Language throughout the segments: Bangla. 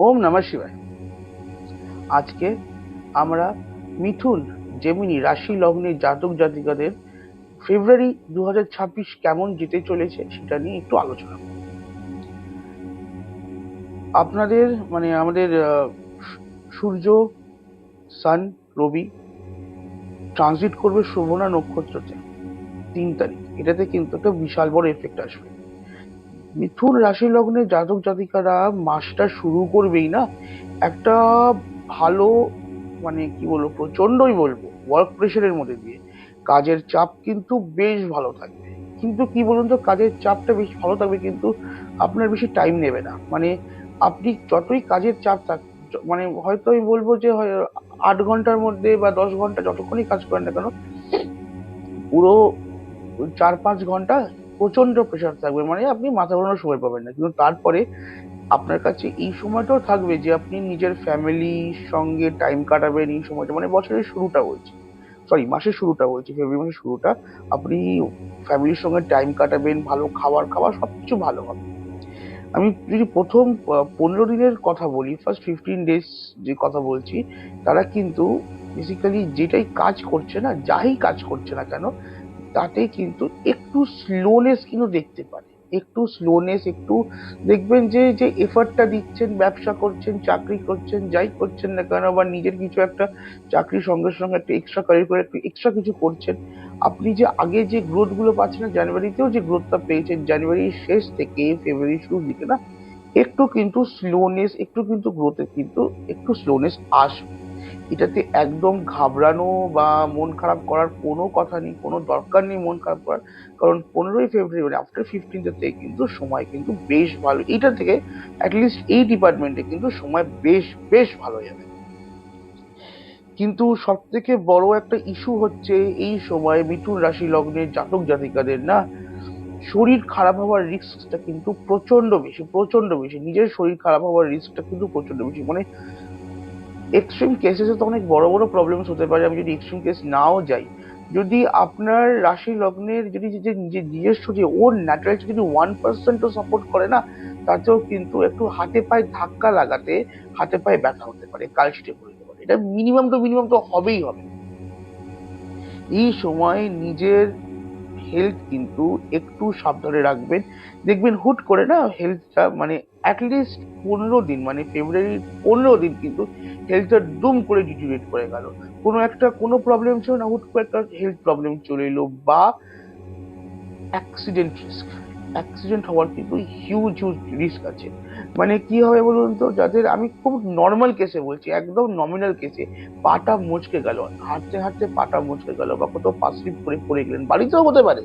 ওম নমঃ শিবায়। আজকে আমরা মিথুন জেমিনি রাশি লগ্নের জাতক জাতিকাদের ফেব্রুয়ারি 2026 কেমন যেতে চলেছে সেটা নিয়ে একটু আলোচনা করব। আপনাদের আমাদের সূর্য, সান, রবি ট্রানজিট করবে শোভনা নক্ষত্রতে 3 তারিখ। এটাতে কিন্তু একটা বিশাল বড় এফেক্ট আসবে। মিথুন রাশি লগ্নের জাতক জাতিকারা মাসটা শুরু করবেই না একটা ভালো, কি বলবো, প্রচন্ডই বলবো ওয়ার্ক প্রেশারের মধ্যে দিয়ে। কাজের চাপ কিন্তু বেশ ভালো থাকবে, কিন্তু কি বলুন তো, কাজের চাপটা বেশ ভালো থাকবে কিন্তু আপনার বেশি টাইম নেবে না। আপনি যতই কাজের চাপ থাক, হয়তো আমি বলবো যে 8 ঘন্টার মধ্যে বা 10 ঘন্টা যতক্ষণই কাজ করেন না কেন, পুরো 4-5 ঘন্টা প্রচন্ড প্রেশার থাকবে, আপনি মাথা ঘোরানোর সময় পাবেন না। কিন্তু তারপরে আপনার কাছে এই সময়টাও থাকবে যে আপনি নিজের ফ্যামিলির সঙ্গে টাইম কাটাবেন। এই সময়টা বছরের শুরুটা বলছি, সরি মাসের শুরুটা বলছি, ফেব্রুয়ারি মাসের শুরুটা আপনি ফ্যামিলির সঙ্গে টাইম কাটাবেন, ভালো খাবার খাওয়া, সবকিছু ভালো হবে। আমি যদি প্রথম 15 দিনের কথা বলি, ফার্স্ট 15 ডেজ যে কথা বলছি, তারা কিন্তু বেসিক্যালি যেটাই কাজ করছে না, যাই কাজ করছে না কেন, তাতে কিন্তু একটু স্লোনেস কিন্তু দেখতে পারে। একটু স্লোনেস, একটু দেখবেন যে যে এফর্টটা দিচ্ছেন, ব্যবসা করছেন, চাকরি করছেন, যাই করছেন না কেন, বা নিজের কিছু একটা চাকরির সঙ্গে সঙ্গে একটা এক্সট্রা কারিকুলার একটু এক্সট্রা কিছু করছেন, আপনি যে আগে যে গ্রোথ গুলো পাচ্ছেন না, জানুয়ারিতেও যে গ্রোথটা পেয়েছেন, জানুয়ারির শেষ থেকে ফেব্রুয়ারি শুরুর দিকে না, একটু কিন্তু স্লোনেস, একটু কিন্তু গ্রোথে কিন্তু একটু স্লোনেস আসবে। এটাতে একদম ঘাবড়ানো বা মন খারাপ করার কোনো কথা নেই, কোনো দরকার নেই মন খারাপ করার। কারণ 15ই ফেব্রুয়ারি আফটার 15th থেকে কিন্তু সময় কিন্তু বেশ ভালো। এটা থেকে অ্যাটলিস্ট এই ডিপার্টমেন্টে কিন্তু সময় বেশ বেশ ভালো যাবে। কিন্তু সব থেকে বড় একটা ইস্যু হচ্ছে এই সময় মিথুন রাশি লগ্নের জাতক জাতিকাদের না শরীর খারাপ হওয়ার রিস্কটা কিন্তু প্রচন্ড বেশি, প্রচন্ড বেশি। নিজের শরীর খারাপ হওয়ার রিস্কটা কিন্তু প্রচন্ড বেশি। এক্সট্রিম কেসেসে তো অনেক বড় বড় প্রবলেমস হতে পারে। আমি যদি এক্সট্রিম কেস নাও যাই, যদি আপনার রাশি লগ্নের যদি নিজস্ব যে ওর ন্যাচারাল যদি 1%ও সাপোর্ট করে না, তাতেও কিন্তু একটু হাতে পায়ে ধাক্কা লাগাতে হাতে পায়ে ব্যথা হতে পারে, কালশিটে পড়ে যেতে পারে। এটা মিনিমাম তো হবেই হবে। এই সময় নিজের হেলথ কিন্তু একটু সাবধানে রাখবেন। দেখবেন হুট করে না হেলথটা অ্যাটলিস্ট 15 দিন, ফেব্রুয়ারির 15 দিন কিন্তু হেলথটা দুম করে ডিটেরিয়েট করে গেল। কোনো প্রবলেম ছিল না, হুট করে একটা হেলথ প্রবলেম চলে এলো, বা অ্যাক্সিডেন্ট রিস্ক। অ্যাক্সিডেন্ট হওয়ার কিন্তু হিউজ হিউজ রিস্ক আছে। কি হবে বলুন তো, যাদের, আমি খুব নর্মাল কেসে বলছি, একদম নমিনাল কেসে, পাটা মচকে গেল, হাঁটতে হাঁটতে পাটা মচকে গেল, বা কোথাও পা স্লিপ করে পড়ে গেলেন, বাড়িতেও হতে পারে।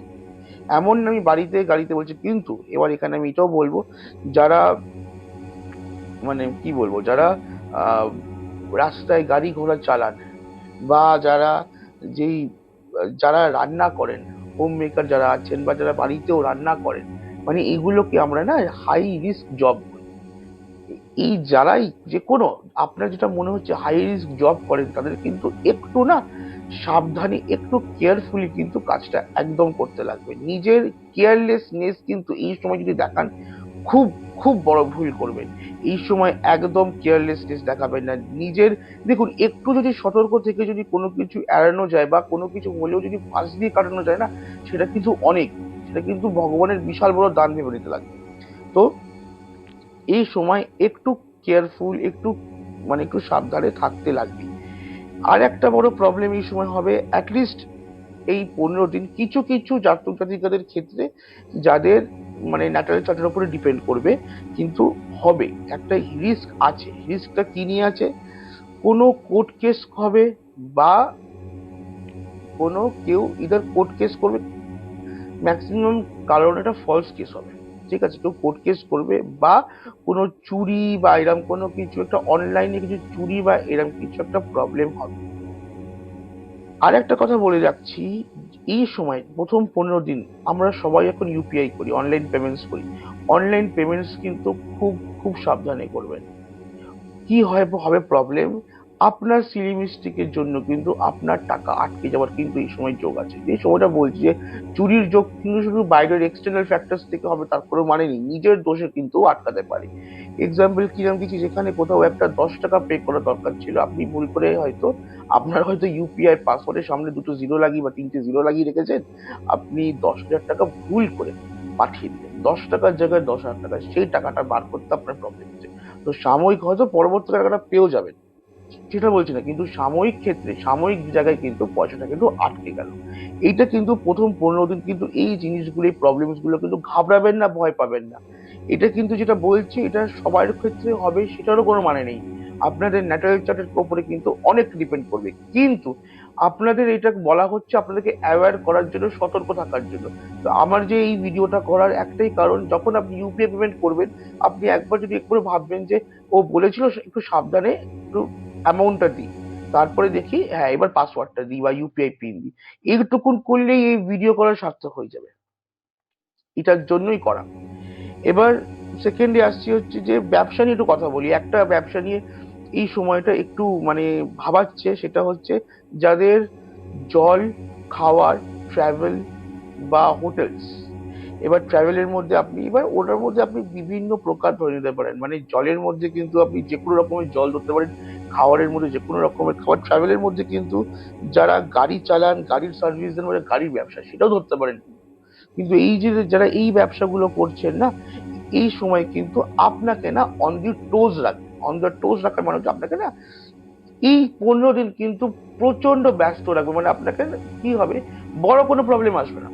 এমন আমি বাড়িতে গাড়িতে বলছি, কিন্তু এবার এখানে আমি এটাও বলবো, যারা কি বলবো, যারা আহ রাস্তায় গাড়ি ঘোড়া চালান, বা যেই যারা রান্না করেন, হোম মেকার যারা আছেন, বা যারা বাড়িতেও রান্না করেন, এগুলোকে আমরা না হাই রিস্ক জব বলি। এই যারাই যে কোনো, আপনার যেটা মনে হচ্ছে হাই রিস্ক জব করেন, তাদের কিন্তু একটু না সাবধানে, একটু কেয়ারফুলি কিন্তু কাজটা একদম করতে লাগবে। নিজের কেয়ারলেসনেস কিন্তু এই সময় যদি দেখান, খুব খুব বড় ভুল করবেন। এই সময় একদম কেয়ারলেসনেস দেখাবেন না নিজের। দেখুন, একটু যদি সতর্ক থেকে যদি কোনো কিছু এড়ানো যায়, বা কোনো কিছু হলেও যদি পাশ দিয়ে কাটানো যায় না, সেটা কিন্তু অনেক, সেটা কিন্তু ভগবানের বিশাল বড় দান ভেবে নিতে লাগবে। তো এই সময় একটু কেয়ারফুল, একটু সাবধানে থাকতে লাগবে। আর একটা বড় প্রবলেম এই সময় হবে, অ্যাটলিস্ট এই 15 দিন কিছু কিছু জাতক জাতিকাদের ক্ষেত্রে, যাদের ন্যাটারাল চার্টের উপরে ডিপেন্ড করবে, কিন্তু হবে একটা রিস্ক আছে। রিস্কটা কি নিয়ে আছে? কোনো কোর্ট কেস হবে, বা কোনো কেউ ইদার কোর্ট কেস করবে, ম্যাক্সিমাম কারণ এটা ফলস কেস হবে। ঠিক আছে, কেউ কোর্ট কেস করবে, বা কোনো চুরি বা এরম কোনো কিছু একটা, অনলাইনে কিছু চুরি বা এরম কিছু একটা প্রবলেম হবে। আর একটা কথা বলে রাখছি, এই সময় প্রথম 15 দিন আমরা সবাই এখন ইউপিআই করি, অনলাইন পেমেন্টস করি। অনলাইন পেমেন্টস কিন্তু খুব খুব সাবধানে করবেন। কি হয় হবে প্রবলেম, আপনার সিলি মিস্টেকের জন্য কিন্তু আপনার টাকা আটকে যাওয়ার কিন্তু এই সময় যোগ আছে। এই সময়টা বলছি যে চুরির যোগ কিন্তু শুধু বাইরের এক্সটার্নাল ফ্যাক্টরস থেকে হবে তার কোনো মানে নেই, নিজের দোষে কিন্তু আটকাতে পারে। এক্সাম্পল কিরকম কিছু, যেখানে কোথাও একটা 10 টাকা পে করা দরকার ছিল, আপনি ভুল করে হয়তো আপনার হয়তো ইউপিআই পাসওয়ার্ডের সামনে দুটো জিরো লাগিয়ে বা তিনটে জিরো লাগিয়ে রেখেছেন, আপনি 10,000 টাকা ভুল করে পাঠিয়ে দিলেন, 10 টাকার জায়গায় 10,000 টাকা, সেই টাকাটা বার করতে আপনার প্রবলেম হচ্ছে। তো সাময়িক হয়তো পরবর্তী টাকাটা পেয়েও যাবেন, সেটা বলছি না, কিন্তু সাময়িক ক্ষেত্রে সাময়িক জায়গায় কিন্তু পয়সাটা কিন্তু আটকে গেল। এইটা কিন্তু প্রথম 15 দিন কিন্তু এই জিনিসগুলো, এই প্রবলেমস গুলো কিন্তু ঘাবড়াবেন না, ভয় পাবেন না। এটা কিন্তু যেটা বলছি এটা সবার ক্ষেত্রে হবে সেটারও কোনো মানে নেই, আপনাদের ন্যাচারাল চার্টের উপরে কিন্তু অনেক ডিপেন্ড করবে। কিন্তু আপনাদের এটা বলা হচ্ছে আপনাদেরকে অ্যাওয়্যার করার জন্য, সতর্ক থাকার জন্য। তো আমার যে এই ভিডিওটা করার একটাই কারণ, যখন আপনি ইউপিআই পেমেন্ট করবেন, আপনি একবার যদি একবার ভাববেন যে ও বলেছিল একটু সাবধানে একটু অ্যামাউন্টটা দিই, তারপরে দেখি হ্যাঁ এবার পাসওয়ার্ডটা দিই বা ইউপিআই পিন দিই, এইটুকুন করলেই এই ভিডিও করা সার্থক হয়ে যাবে। এটার জন্যই করা। এবার সেকেন্ডে আসছি হচ্ছে যে ব্যবসা নিয়ে একটু কথা বলি। একটা ব্যবসা নিয়ে এই সময়টা একটু মানে ভাবাচ্ছে, সেটা হচ্ছে যাদের জল, খাওয়ার, ট্রাভেল বা হোটেলস। এবার ট্রাভেলের মধ্যে আপনি এবার ওটার মধ্যে আপনি বিভিন্ন প্রকার ধরে নিতে পারেন, মানে জলের মধ্যে কিন্তু আপনি যে কোনো রকমের জল ধরতে পারেন, খাওয়ারের মধ্যে যে কোনো রকমের খাবার, ট্রাভেলের মধ্যে কিন্তু যারা গাড়ি চালান, গাড়ির সার্ভিস দেন, মানে গাড়ির ব্যবসা, সেটাও ধরতে পারেন। কিন্তু এই যে যারা এই ব্যবসাগুলো করছেন না, এই সময় কিন্তু আপনাকে না অন দি টোজ রাখবে। অন দ্য টোজ রাখার মানে হচ্ছে আপনাকে না এই 15 দিন কিন্তু প্রচন্ড ব্যস্ত রাখবে, মানে আপনাকে কি হবে, বড় কোনো প্রবলেম আসবে না,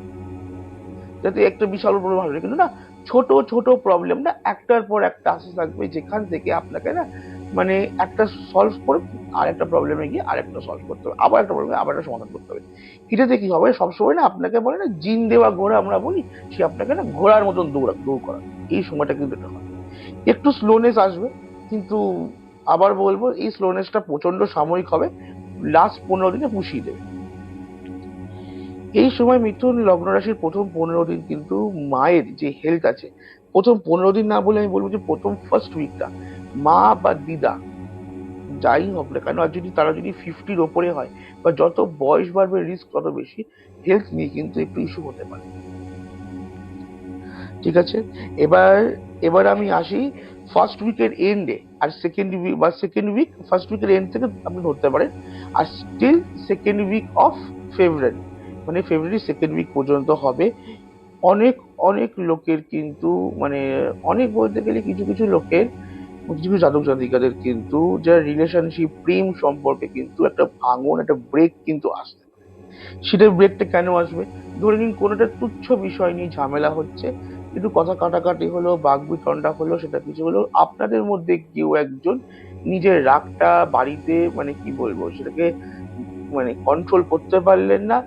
যাতে একটা বিশাল প্রবলেম আসবে, কিন্তু না ছোট ছোট প্রবলেম না একটার পর একটা আসতে থাকবে, যেখান থেকে আপনাকে না মানে একটা সলভ করে আর একটা প্রবলেমে গিয়ে আরেকটা সলভ করতে হবে, আবার একটা প্রবলেমে আবার একটা সমাধান করতে হবে। এটাতে কি হবে, সবসময় না আপনাকে বলে না জিন দেওয়া ঘোড়া আমরা বলি, সে আপনাকে না ঘোড়ার মতন দৌড় করা। এই সময়টা কিন্তু এটা হয়, একটু স্লোনেস আসবে, কিন্তু আবার বলবো এই স্লোনেসটা প্রচন্ড সাময়িক হবে, লাস্ট 15 দিনে পুষিয়ে দেবে। এই সময় মিথুন লগ্ন রাশির প্রথম 15 দিন কিন্তু মায়ের যে হেলথ আছে, প্রথম 15 দিন না বলে আমি বলবো যে প্রথম ফার্স্ট উইকটা মা বা দিদা যাই হোক না কেন, আর যদি তারা যদি 50-র ওপরে হয় বা যত বয়স বাড়বে রিস্ক তত বেশি, হেলথ নিয়ে কিন্তু একটু ইস্যু হতে পারে। ঠিক আছে, এবার এবার আমি আসি ফার্স্ট উইকের এন্ডে আর সেকেন্ড উইক, বা সেকেন্ড উইক ফার্স্ট উইকের এন্ড থেকে আপনি ধরতে পারেন, আর still second week of February, মানে ফেব্রুয়ারি সেকেন্ড উইক পর্যন্ত হবে। অনেক অনেক লোকের কিন্তু মানে অনেক বলতে গেলে কিছু কিছু লোকের, কিছু কিছু জাতক জাতিকাদের কিন্তু যারা রিলেশনশিপ প্রেম সম্পর্কে কিন্তু একটা ভাঙন, একটা ব্রেক কিন্তু আসতে পারে। সেটার ব্রেকটা কেন আসবে, ধরে নিন কোনো একটা তুচ্ছ বিষয় নিয়ে ঝামেলা হচ্ছে, একটু কথা কাটাকাটি হলো, বাকবিতণ্ডা হলো, সেটা কিছু হলো, আপনাদের মধ্যে কেউ একজন নিজের রাগটা বাড়িতে মানে কি বলবো সেটাকে মানে কন্ট্রোল করতে পারলেন না,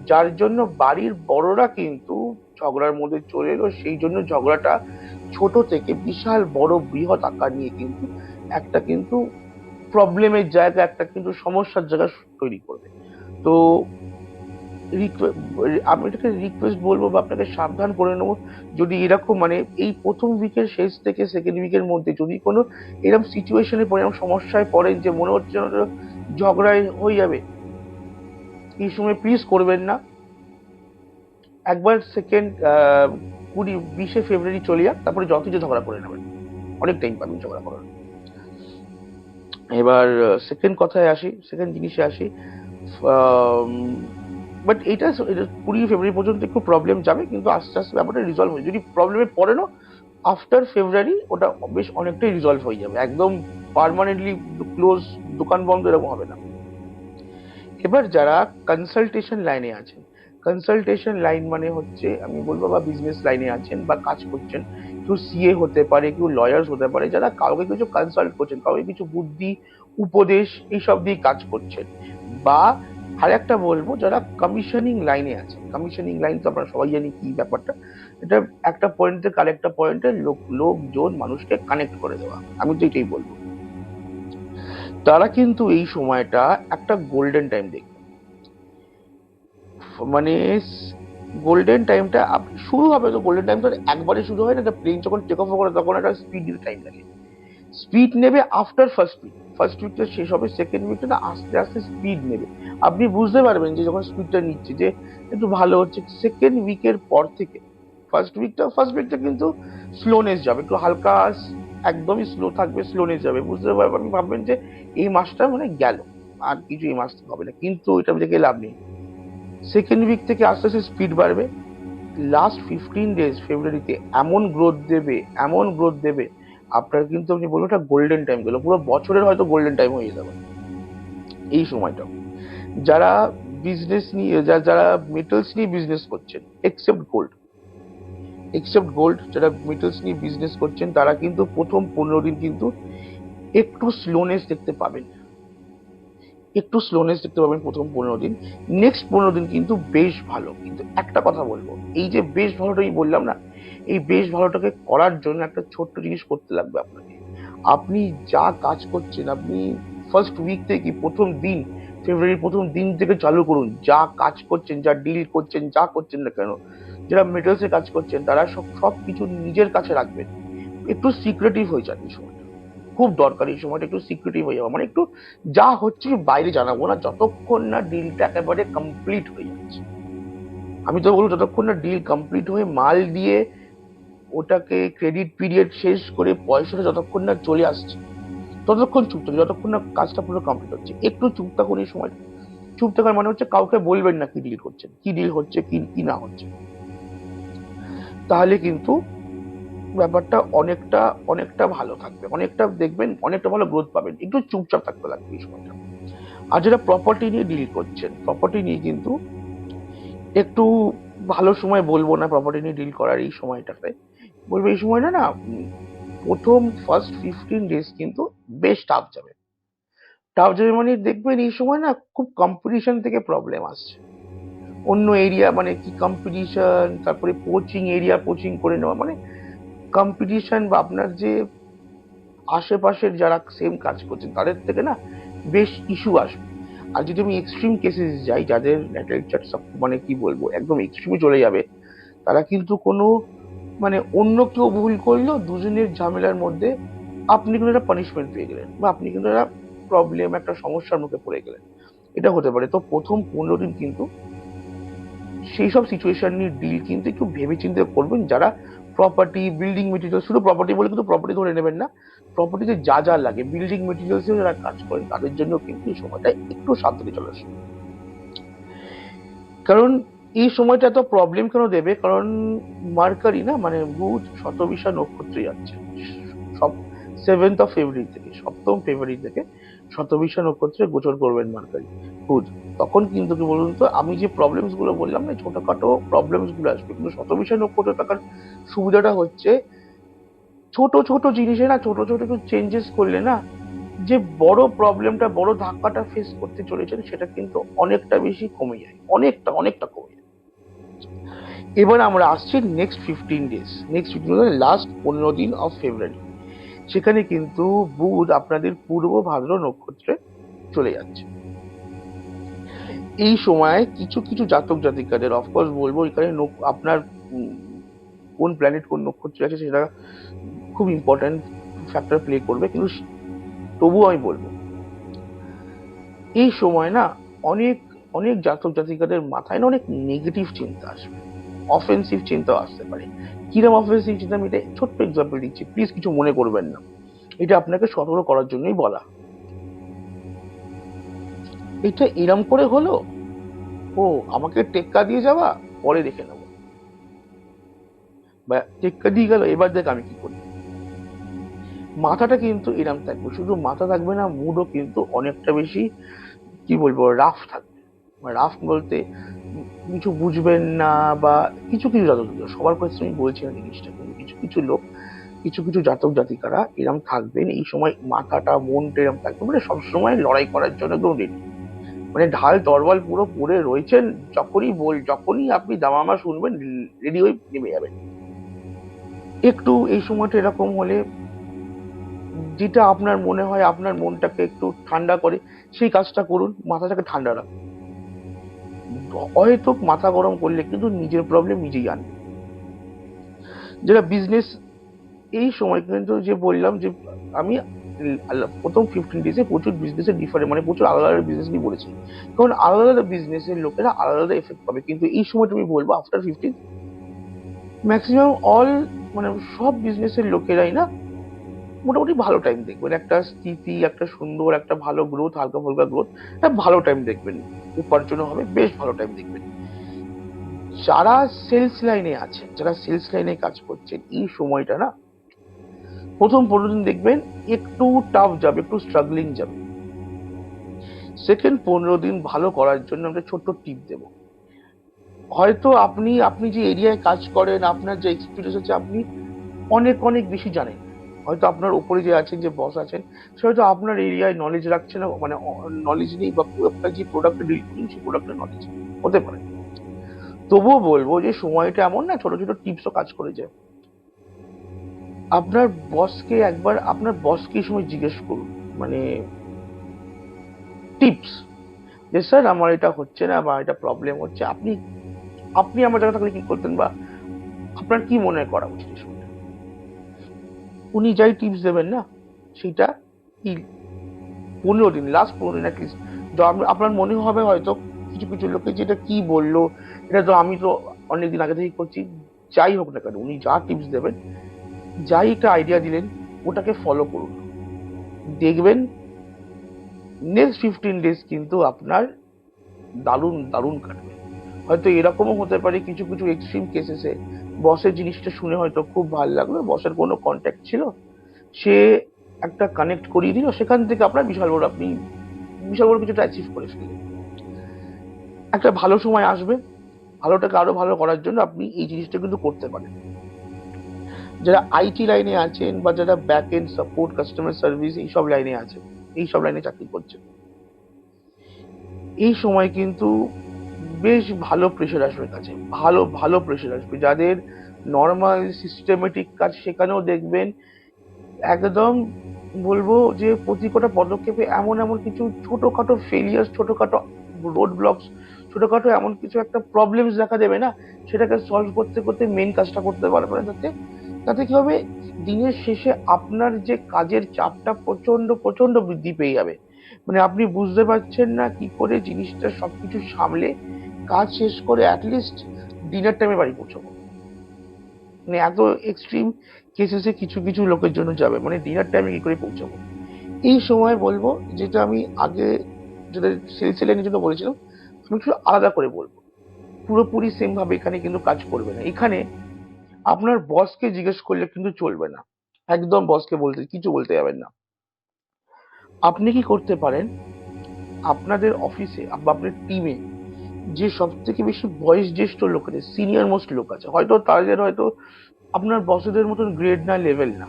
যার জন্য বাড়ির বড়রা কিন্তু ঝগড়ার মধ্যে চলে এলো, সেই জন্য ঝগড়াটা ছোট থেকে বিশাল বড় বৃহৎ আকার নিয়ে কিন্তু একটা কিন্তু প্রবলেমের জায়গা, একটা কিন্তু সমস্যার জায়গা তৈরি করবে। তো আমি এটাকে রিকোয়েস্ট বলবো বা আপনাকে সাবধান করে নেবো, যদি এরকম মানে এই প্রথম উইকের শেষ থেকে সেকেন্ড উইকের মধ্যে যদি কোনো এরকম সিচুয়েশনে পড়ে, এরকম সমস্যায় পড়েন যে মনে হচ্ছে যেন ঝগড়ায় হয়ে যাবে, এই সময় প্লিজ করবেন না। একবার সেকেন্ড 20-এ ফেব্রুয়ারি চলে যাক, তারপরে যত যে ঝগড়া করে নেবেন, অনেক টাইম পাবেন ঝগড়া করার। এবার সেকেন্ড কথায় আসি, সেকেন্ড জিনিসে আসি। বাট এটা 20 ফেব্রুয়ারি পর্যন্ত একটু প্রবলেম যাবে, কিন্তু আস্তে আস্তে ব্যাপারটা রিজলভ হয়ে, যদি প্রবলেমে পড়ে না আফটার ফেব্রুয়ারি ওটা বেশ অনেকটাই রিজলভ হয়ে যাবে, একদম পার্মানেন্টলি ক্লোজ, দোকান বন্ধ এরকম হবে না। এবার যারা কনসালটেশন লাইনে আছেন, কনসালটেশন লাইন মানে হচ্ছে আমি বলবো বা বিজনেস লাইনে আছেন বা কাজ করছেন, কেউ সিএ হতে পারে, কেউ লয়ার্স হতে পারে, যারা কাউকে কিছু কনসাল্ট করছেন, কাউকে কিছু বুদ্ধি উপদেশ এইসব দিয়ে কাজ করছেন, বা আরেকটা বলবো যারা কমিশনিং লাইনে আছে, কমিশনিং লাইন তো আমরা সবাই জানি কি ব্যাপারটা, এটা একটা পয়েন্ট থেকে আরেকটা পয়েন্টে লোকজন মানুষকে কানেক্ট করে দেওয়া, আমি তো এটাই বলবো। তারা কিন্তু এই সময়টা একটা গোল্ডেন টাইম দেখবে, মানে গোল্ডেন টাইমটা শুরু হবে, তো গোল্ডেন টাইম তো একবারে শুরু হয় না, প্লেন যখন টেক অফ করে তখন একটা স্পিড টাইম লাগে, স্পিড নেবে আফটার ফার্স্ট উইকটা শেষ হবে, সেকেন্ড উইকটা না আস্তে আস্তে স্পিড নেবে। আপনি বুঝতে পারবেন যে যখন স্পিডটা নিচ্ছে যে একটু ভালো হচ্ছে, সেকেন্ড উইকের পর থেকে ফার্স্ট উইকটা কিন্তু স্লোনেস যাবে, একটু হালকা একদমই স্লো থাকবে, স্লোনেস যাবে, বুঝতে পারবেন, আপনি ভাববেন যে এই মাসটা মানে গেল, আর কিছু এই মাস হবে না, কিন্তু ওইটা দেখে লাভ নেই। সেকেন্ড উইক থেকে আস্তে আস্তে স্পিড বাড়বে। লাস্ট 15 ডেজ ফেব্রুয়ারিতে এমন গ্রোথ দেবে আপনার, কিন্তু আপনি বলবেন এটা গোল্ডেন টাইম গেল, পুরো বছরের হয়তো গোল্ডেন টাইম হয়ে যাবে এই সময়টা। যারা বিজনেস নিয়ে যারা মেটালস নিয়ে বিজনেস করছেন, এক্সেপ্ট গোল্ড, যারা মেটালস নিয়ে বিজনেস করছেন তারা কিন্তু প্রথম 15 দিন কিন্তু একটু স্লোনেস দেখতে পাবেন, প্রথম 15 দিন। নেক্সট 15 দিন কিন্তু বেশ ভালো, কিন্তু একটা কথা বলবো, এই যে বেশ ভালোটা আমি বললাম না, এই বেশ ভালোটাকে করার জন্য একটা ছোট্ট জিনিস করতে লাগবে আপনাকে। আপনি যা কাজ করছেন, আপনি ফার্স্ট উইক থেকে ফেব্রুয়ারির প্রথম দিন থেকে চালু করুন, যা কাজ করছেন, যা ডিল করছেন, যা করছেন না কেন, যারা মেটালসে কাজ করছেন তারা সবকিছু নিজের কাছে রাখবেন, একটু সিক্রেটিভ হয়ে যান এই সময়টা, খুব দরকারি এই সময়টা একটু সিক্রেটিভ হয়ে যাওয়া, মানে একটু যা হচ্ছে বাইরে জানাবো না যতক্ষণ না ডিলটা একেবারে কমপ্লিট হয়ে যাচ্ছে। আমি তো বলবো যতক্ষণ না ডিল কমপ্লিট হয়ে মাল দিয়ে ওটাকে ক্রেডিট পিরিয়ড শেষ করে পয়সাটা যতক্ষণ না চলে আসছে, ততক্ষণ চুপ থাকুন, যতক্ষণ না কাজটা পুরো কমপ্লিট হচ্ছে একটু চুপ থাকুন এই সময়। চুপ থাকার মানে হচ্ছে কাউকে বলবেন না কি ডিল করছেন, কি ডিল হচ্ছে, কি কি না হচ্ছে, তাহলে কিন্তু ব্যাপারটা অনেকটা অনেকটা ভালো থাকবে, অনেকটা দেখবেন অনেকটা ভালো গ্রোথ পাবেন, একটু চুপচাপ থাকতে লাগবে এই সময়টা। আর যারা প্রপার্টি নিয়ে ডিল করছেন, প্রপার্টি নিয়ে কিন্তু একটু ভালো সময় বলবো না, প্রপার্টি নিয়ে ডিল করার এই সময়টাতে বলবো, এই সময়টা না প্রথম ফার্স্ট 15 ডেজ কিন্তু বেশ টাফ যাবে মানে দেখবেন এই সময় না খুব কম্পিটিশন থেকে প্রবলেম আসছে, অন্য এরিয়া মানে কি কম্পিটিশন, তারপরে কোচিং করে নেওয়া, মানে কম্পিটিশন বা আপনার যে আশেপাশের যারা সেম কাজ করছেন তাদের থেকে না বেশ ইস্যু আসবে। আর যদি আমি এক্সট্রিম কেসে যাই, যাদের ন্যাটাল চার্ট মানে কি বলবো একদম এক্সট্রিমে চলে যাবে, তারা কিন্তু কোনো মানে অন্য কেউ ভুল করলো, দুজনের ঝামেলার মধ্যে আপনি কিন্তু একটা পানিশমেন্ট পেয়ে গেলেন, বা আপনি কিন্তু একটা প্রবলেম, একটা সমস্যার মুখে পড়ে গেলেন, এটা হতে পারে। তো প্রথম 15 দিন কিন্তু সেই সব সিচুয়েশন নিয়ে ডিল কিন্তু একটু ভেবেচিন্তে করবেন। যারা প্রপার্টি, বিল্ডিং মেটেরিয়াল, শুধু প্রপার্টি বলে কিন্তু প্রপার্টি ধরে নেবেন না, প্রপার্টিতে যা যা লাগে বিল্ডিং মেটেরিয়ালসেও যারা কাজ করেন তাদের জন্য কিন্তু এই সময়টা একটু সাবধানে চলে আসুন। কারণ এই সময়টা এত প্রবলেম কেন দেবে, কারণ মার্কারি না মানে বুধ শতবিশা নক্ষত্রে যাচ্ছে, সব 7 ফেব্রুয়ারি থেকে, 7 ফেব্রুয়ারি থেকে শতবিশা নক্ষত্রে গোচর করবেন মার্কারি বুধ। তখন কিন্তু কি বলুন তো, আমি যে প্রবলেমস গুলো বললাম না, ছোটখাটো প্রবলেমস গুলো আসবে, কিন্তু শতবিশা নক্ষত্রে থাকার সুবিধাটা হচ্ছে ছোট ছোট জিনিসে না, ছোট ছোট একটু চেঞ্জেস করলে না, যে বড় প্রবলেমটা, বড় ধাক্কাটা ফেস করতে চলেছেন সেটা কিন্তু অনেকটা বেশি কমে যায়, অনেকটা অনেকটা কমে যায়। এবার আমরা আসছি নেক্সট 15 ডেজ, লাস্ট 15 দিন অফ ফেব্রুয়ারি, সেখানে কিন্তু বুধ আপনাদের পূর্ব ভাদ্র নক্ষত্রে চলে যাচ্ছে। এই সময় কিছু কিছু জাতক জাতিকাদের, অফকোর্স বলবো এখানে আপনার কোন প্ল্যানেট কোন নক্ষত্রে আছে সেটা খুব ইম্পর্টেন্ট ফ্যাক্টর প্লে করবে, কিন্তু তবুও আমি বলবো এই সময় না অনেক অনেক জাতক জাতিকাদের মাথায় না অনেক নেগেটিভ চিন্তা আসবে, অফেন্সিভ চিন্তা আসতে পারে। কিরম অফেন্সিভ চিন্তা, আমি এটা ছোট্ট এক্সাম্পল দিচ্ছি, প্লিজ কিছু মনে করবেন না, এটা আপনাকে সতর্ক করার জন্যই বলা। এটা এরম করে হলো, ও আমাকে টেক্কা দিয়ে যাওয়া, পরে দেখে নেবো, বা টেক্কা দিয়ে গেল এবার দেখ আমি কি করি। মাথাটা কিন্তু এরম থাকবে, শুধু মাথা থাকবে না, মুডও কিন্তু অনেকটা বেশি কি বলবো রাফ থাকবে। রাফ বলতে কিছু বুঝবেন না, বা কিছু কিছু জাতক জাতিকা, সবার ক্ষেত্রে আমি বলছি না জিনিসটা, কিন্তু কিছু কিছু লোক, কিছু কিছু জাতক জাতিকারা এরম থাকবেন এই সময়, মাথাটা মনটা এরম থাকবে, মানে সবসময় লড়াই করার জন্য একদম রেডি, মানে ঢাল তরোয়াল পুরো পড়ে রয়েছেন, যখনই আপনি দামামা শুনবেন রেডি হয়ে নেমে যাবেন। একটু এই সময়টা এরকম হলে, যেটা আপনার মনে হয় আপনার মনটাকে একটু ঠান্ডা করে সেই কাজটা করুন, মাথাটাকে ঠান্ডা রাখুন। হয়তো মাথা গরম করলে কিন্তু নিজের প্রবলেম নিজেই আনবে। যারা বিজনেস এই সময় কিন্তু যে বললাম যে আমি প্রথম 15 ডেজে প্রচুর বিজনেসের ডিফারেন্ট মানে প্রচুর আলাদা আলাদা বিজনেস নিয়ে বলেছি, কারণ আলাদা আলাদা বিজনেসের লোকেরা আলাদা আলাদা এফেক্ট পাবে। কিন্তু এই সময় তুমি বলবো আফটার 15 ম্যাক্সিমাম অল মানে সব বিজনেসের লোকেরাই না মোটামুটি ভালো টাইম দেখবেন, একটা স্থিতি, একটা সুন্দর, একটা ভালো গ্রোথ, হালকা ফুলকা গ্রোথ, একটা ভালো টাইম দেখবেন, উপার্জন হবে, বেশ ভালো টাইম দেখবেন। যারা সেলস লাইনে আছেন, যারা সেলস লাইনে কাজ করছেন, এই সময়টা না প্রথম 15 দিন দেখবেন একটু টাফ যাবে, একটু স্ট্রাগলিং যাবে। সেকেন্ড 15 দিন ভালো করার জন্য আমরা ছোট্ট টিপ দেবো। হয়তো আপনি আপনি যে এরিয়ায় কাজ করেন, আপনার যে এক্সপিরিয়েন্স আছে, আপনি অনেক অনেক বেশি জানেন। হয়তো আপনার উপরে যে আছেন, যে বস আছেন, সে হয়তো আপনার এরিয়ায় নলেজ রাখছে না, মানে নলেজ নেই, বা আপনার যে প্রোডাক্টে ডিল করুন সেই প্রোডাক্টের নলেজ হতে পারে। তবুও বলবো যে সময়টা এমন না, ছোট ছোট টিপসও কাজ করে যায়। আপনার বসকে একবার আপনার বসকে এই সময় জিজ্ঞেস করুন, মানে টিপস, যে স্যার আমার এটা হচ্ছে না, বা এটা প্রবলেম হচ্ছে, আপনি আপনি আমার জায়গা থাকলে কি করতেন, বা আপনার কি মনে হয় করা উচিত এই সময়টা। উনি যাই টিপস দেবেন না, সেটা কি 15 দিন, লাস্ট 15 দিন অ্যাটলিস্ট, আপনার মনে হবে হয়তো কিছু কিছু লোকে যেটা কি বললো, এটা তো আমি তো অনেকদিন আগে থেকেই করছি। যাই হোক না কেন, উনি যা টিপস দেবেন, যাই একটা আইডিয়া দিলেন, ওটাকে ফলো করুন। দেখবেন নেক্সট 15 ডেজ কিন্তু আপনার দারুণ দারুণ কাটবে। হয়তো এরকমও হতে পারে কিছু কিছু এক্সট্রিম কেসেসে বসের জিনিসটা শুনে হয়তো খুব ভালো লাগলো, বসের কোনো কন্ট্যাক্ট ছিল, সে একটা কানেক্ট করিয়ে দিল, সেখান থেকে আপনার বিশাল বড় কিছুটা অ্যাচিভ করে ফেললেন। একটা ভালো সময় আসবে, ভালোটাকে আরো ভালো করার জন্য আপনি এই জিনিসটা কিন্তু করতে পারেন। যারা আইটি লাইনে আছেন, বা যারা back end support, customer service, এইসব লাইনে আছেন, এইসব লাইনে চাকরি করছেন, এই সময় কিন্তু বেশ ভালো প্রেশার আসবে কাছে, ভালো ভালো প্রেশার আসবে। যাদের নর্মাল সিস্টেমেটিক কাজ, সেখানেও দেখবেন একদম বলবো যে প্রতি কটা পদক্ষেপে এমন এমন কিছু ছোটখাটো ফেলিয়ার, ছোটখাটো রোড ব্লকস, ছোটখাটো এমন কিছু একটা প্রবলেমস দেখা দেবে না, সেটাকে সলভ করতে করতে মেন কাজটা করতে পারবে না। তাতে তাতে কি হবে, দিনের শেষে আপনার যে কাজের চাপটা প্রচন্ড প্রচন্ড বৃদ্ধি পেয়ে যাবে। মানে আপনি বুঝতে পারছেন না কি করে জিনিসটা সবকিছু সামলে কাজ শেষ করে অ্যাটলিস্ট ডিনার টাইমে বাড়ি পৌঁছাবো। মানে এত এক্সট্রিম কেসেসে কিছু কিছু লোকের জন্য যাবে, মানে ডিনার টাইমে কি করে পৌঁছাবো। এই সময় বলবো, যেটা আমি আগে যেটা সেলস লাইনের জন্য বলেছিলাম, আমি একটু আলাদা করে বলবো। পুরোপুরি সেম ভাবে এখানে কিন্তু কাজ করবে না। এখানে আপনার বসকে জিজ্ঞেস করলে কিন্তু চলবে না, একদম বসকে কিছু বলতে যাবেন না। আপনি কি করতে পারেন, আপনাদের অফিসে বা আপনার টিমে যে সব থেকে বেশি বয়স জ্যেষ্ঠ লোক আছে, সিনিয়র মোস্ট লোক আছে, হয়তো তাদের হয়তো আপনার বসদের মতন গ্রেড না, লেভেল না,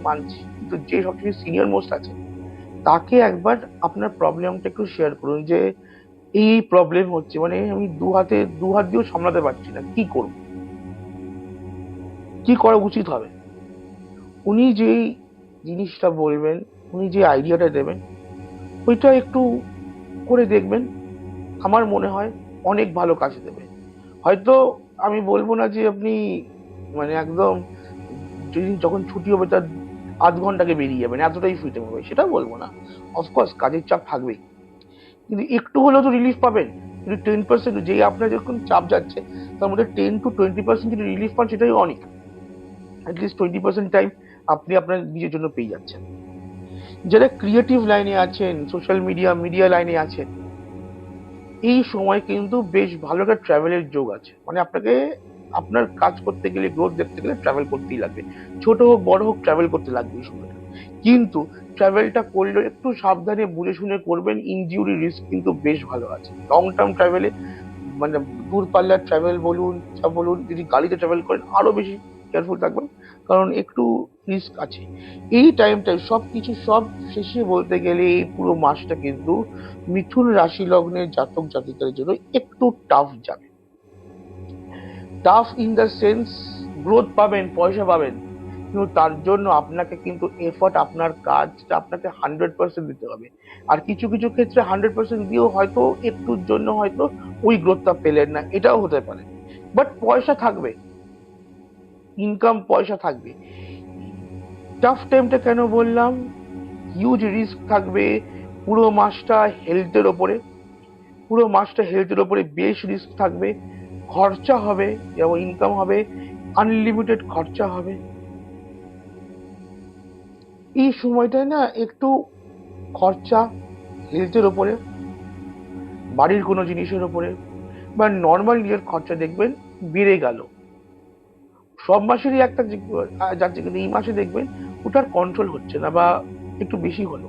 মানছি, কিন্তু যে সবথেকে সিনিয়র মোস্ট আছে, তাকে একবার আপনার প্রবলেমটা একটু শেয়ার করুন, যে এই প্রবলেম হচ্ছে, মানে আমি দু হাত দিয়েও সামলাতে পারছি না, কি করব, কি করা উচিত হবে। উনি যেই জিনিসটা বলবেন, উনি যে আইডিয়াটা দেবেন, ওইটা একটু করে দেখবেন, আমার মনে হয় অনেক ভালো কাজে দেবে। হয়তো আমি বলবো না যে আপনি মানে একদম যেদিন যখন ছুটি হবে তার আধ ঘন্টাকে বেরিয়ে যাবেন, এতটাই ফ্রি টাইম হবে, সেটা বলবো না। অফকোর্স কাজের চাপ থাকবেই, কিন্তু একটু হলেও তো রিলিফ পাবেন। কিন্তু 10%, যেই আপনার যখন চাপ যাচ্ছে, তার মধ্যে 10 to 20% যদি রিলিফ পান, সেটাই অনেক। অ্যাটলিস্ট 20% টাইম আপনি আপনার নিজের জন্য পেয়ে যাচ্ছেন। যারা ক্রিয়েটিভ লাইনে আছেন, সোশ্যাল মিডিয়া লাইনে আছেন, এই সময় কিন্তু বেশ ভালো একটা ট্রাভেলের যোগ আছে। মানে আপনাকে আপনার কাজ করতে গেলে, গ্রোথ দেখতে গেলে ট্রাভেল করতেই লাগবে, ছোট হোক বড় হোক, ট্রাভেল করতে লাগবে এই সময়টা। কিন্তু ট্রাভেলটা করলে একটু সাবধানে বুঝে শুনে করবেন, ইনজিউরি রিস্ক কিন্তু বেশ ভালো আছে লং টার্ম ট্রাভেলে। মানে দূরপাল্লার ট্রাভেল বলুন, যা বলুন, যদি গাড়িতে ট্রাভেল করেন আরো বেশি কেয়ারফুল থাকবেন, কারণ একটু রিস্ক আছে। এই টাইমটাই সবকিছু সব শেষে বলতে গেলে এই পুরো মাসটা কিন্তু মিথুন রাশি লগ্নের জাতক জাতিকাদের জন্য একটু টাফ যাবে। Tough in the sense, growth পাবেন, পয়সা পাবেন, কিন্তু তার জন্য আপনাকে কিন্তু এফর্ট, আপনার কাজটা আপনাকে 100% দিতে হবে। আর কিছু কিছু ক্ষেত্রে 100% দিয়েও হয়তো একটুর জন্য হয়তো ওই গ্রোথটা পেলেন না, এটাও হতে পারে। বাট পয়সা থাকবে, ইনকাম, পয়সা থাকবে। টাফ টাইমটা কেন বললাম, হিউজ রিস্ক থাকবে পুরো মাসটা হেলথের ওপরে, পুরো মাসটা হেলথের ওপরে বেশ রিস্ক থাকবে। খরচা হবে, যেমন ইনকাম হবে আনলিমিটেড খরচা হবে। এই সময়টায় না একটু খরচা হেলথের ওপরে, বাড়ির কোনো জিনিসের ওপরে বা নর্মাল নিজের খরচা দেখবেন বেড়ে গেল। সব মাসেরই একটা যাচ্ছে, কিন্তু এই মাসে দেখবেন ওটার কন্ট্রোল হচ্ছে না বা একটু বেশি হলো।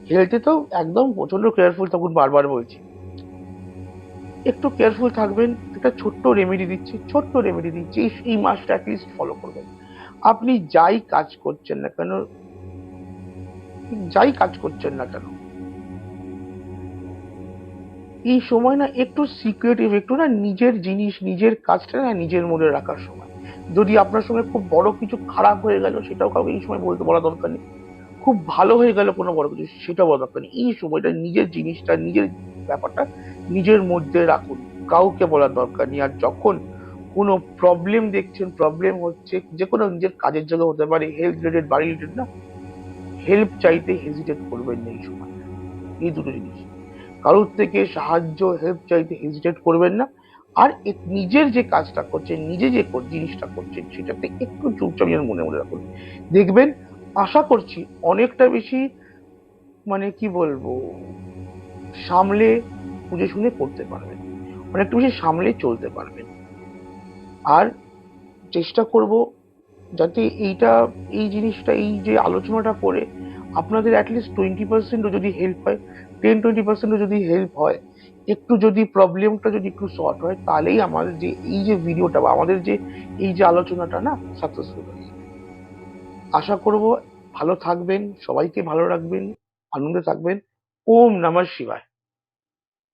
হেলথে তো একদম প্রচন্ড কেয়ারফুল থাকুন, বারবার বলছি। একটু কেয়ারফুল থাকবেন। একটা ছোট্ট রেমেডি দিচ্ছি, ছোট্ট রেমেডি দিচ্ছি, এই মাসটা অ্যাটলিস্ট ফলো করবেন। আপনি যাই কাজ করছেন না কেন, যাই কাজ করছেন না কেন, এই সময় না একটু সিক্রেটিভ, একটু না নিজের জিনিস, নিজের কাজটা না নিজের মধ্যে রাখার সময়। যদি আপনার সঙ্গে খুব বড় কিছু খারাপ হয়ে গেল, সেটাও কাউকে এই সময় বলা দরকার নেই। খুব ভালো হয়ে গেল কোনো বড় কিছু, সেটা বলা দরকার নেই। এই সময়টা নিজের জিনিসটা, নিজের ব্যাপারটা নিজের মধ্যে রাখুন, কাউকে বলার দরকার নেই। আর যখন কোনো প্রবলেম দেখছেন, প্রবলেম হচ্ছে, যে কোনো নিজের কাজের জন্য হতে পারে, হেলথ রিলেটেড, বাড়ি রিলেটেড, না, হেল্প চাইতে হেজিটেট করবেন না এই সময়। এই দুটো জিনিস, কারোর থেকে সাহায্য, হেল্প চাইতে হেজিটেট করবেন না। আর নিজের যে কাজটা করছেন, নিজে যে জিনিসটা করছেন, সেটাতে একটু চুপচাপ নিজের মনে মনে রাখুন। দেখবেন, আশা করছি অনেকটা বেশি, মানে কি বলবো, সামলে বুঝে শুনে করতে পারবেন, অনেকটা বেশি সামলে চলতে পারবেন। আর চেষ্টা করব যাতে এই জিনিসটা, এই যে আলোচনাটা করে আপনাদের অ্যাটলিস্ট 20% যদি হেল্প হয়, 10-20% যদি হেল্প হয়, একটু যদি প্রবলেমটা যদি একটু সর্ট হয়, তাহলেই আমাদের যে এই যে ভিডিওটা বা আমাদের যে এই যে আলোচনাটা না সাকসেসফুল হয়ে যাবে। আশা করব ভালো থাকবেন, সবাইকে ভালো রাখবেন, আনন্দে থাকবেন। ওম নমঃ শিবায়।